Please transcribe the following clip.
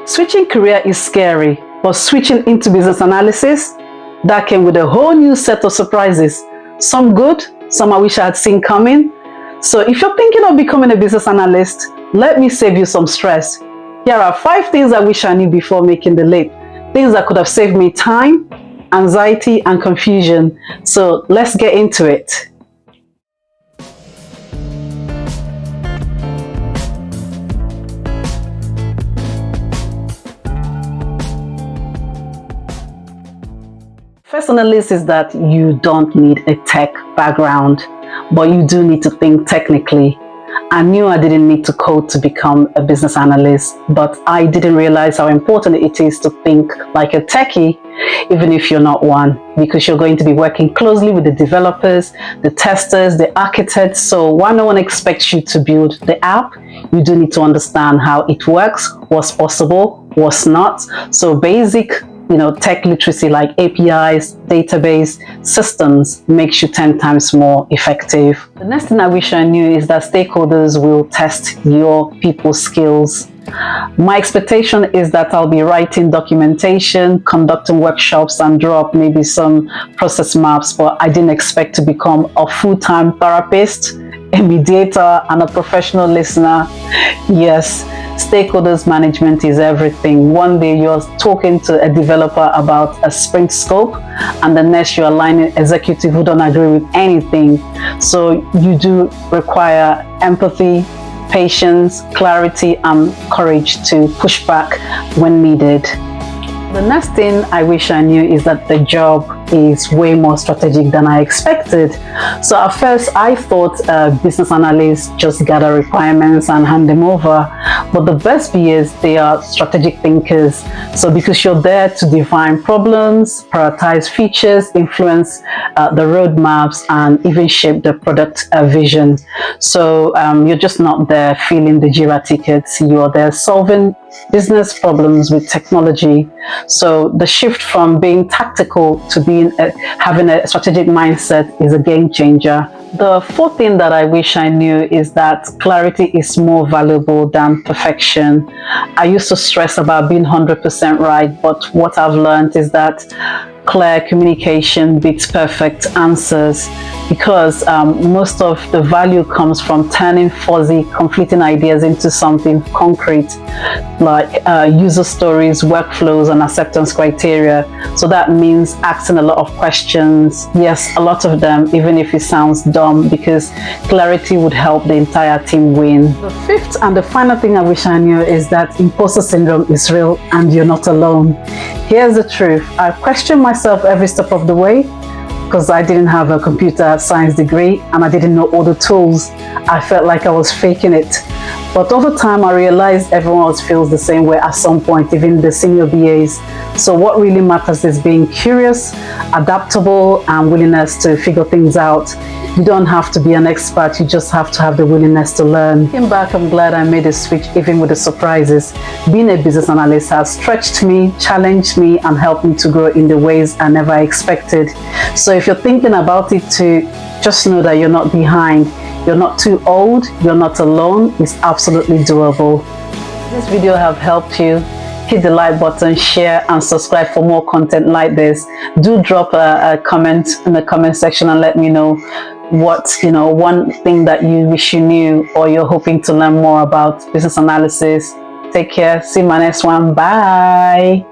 Switching career is scary, but switching into business analysis, that came with a whole new set of surprises. Some good, some I wish I had seen coming. So if you're thinking of becoming a business analyst, let me save you some stress. Here are 5 things I wish I knew before making the leap. Things that could have saved me time, anxiety, and confusion. So let's get into it. First on the list is that you don't need a tech background, but you do need to think technically. I knew I didn't need to code to become a business analyst, but I didn't realize how important it is to think like a techie, even if you're not one, because you're going to be working closely with the developers, the testers, the architects. So while no one expects you to build the app, you do need to understand how it works, what's possible, what's not. So basic tech literacy like APIs, database, systems makes you 10 times more effective. The next thing I wish I knew is that stakeholders will test your people's skills. My expectation is that I'll be writing documentation, conducting workshops, and draw up maybe some process maps, but I didn't expect to become a full-time therapist, a mediator, and a professional listener. Yes, stakeholders management is everything. One day you're talking to a developer about a sprint scope, and the next you're aligning executive who don't agree with anything. So you do require empathy, patience, clarity, and courage to push back when needed. The next thing I wish I knew is that the job is way more strategic than I expected. So at first I thought business analysts just gather requirements and hand them over, but the best bit is they are strategic thinkers. So because you're there to define problems, prioritize features, influence the roadmaps, and even shape the product vision. So you're just not there filling the JIRA tickets, you're there solving business problems with technology. So the shift from being tactical to having a strategic mindset is a game changer. The fourth thing that I wish I knew is that clarity is more valuable than perfection. I used to stress about being 100% right, but what I've learned is that clear communication beats perfect answers, because most of the value comes from turning fuzzy, conflicting ideas into something concrete, like user stories, workflows, and acceptance criteria. So that means asking a lot of questions. Yes, a lot of them, even if it sounds dumb, because clarity would help the entire team win. The fifth and the final thing I wish I knew is that imposter syndrome is real and you're not alone. Here's the truth. I question myself every step of the way because I didn't have a computer science degree and I didn't know all the tools. I felt like I was faking it. But over time, I realized everyone else feels the same way at some point, even the senior BAs. So what really matters is being curious, adaptable, and willingness to figure things out. You don't have to be an expert, you just have to have the willingness to learn. Looking back, I'm glad I made a switch even with the surprises. Being a business analyst has stretched me, challenged me, and helped me to grow in the ways I never expected. So if you're thinking about it too, just know that you're not behind. You're not too old, you're not alone, it's absolutely doable. If this video have helped you, hit the like button, share, and subscribe for more content like this. Do drop a comment in the comment section and let me know what, one thing that you wish you knew or you're hoping to learn more about business analysis. Take care, see you in my next one, bye.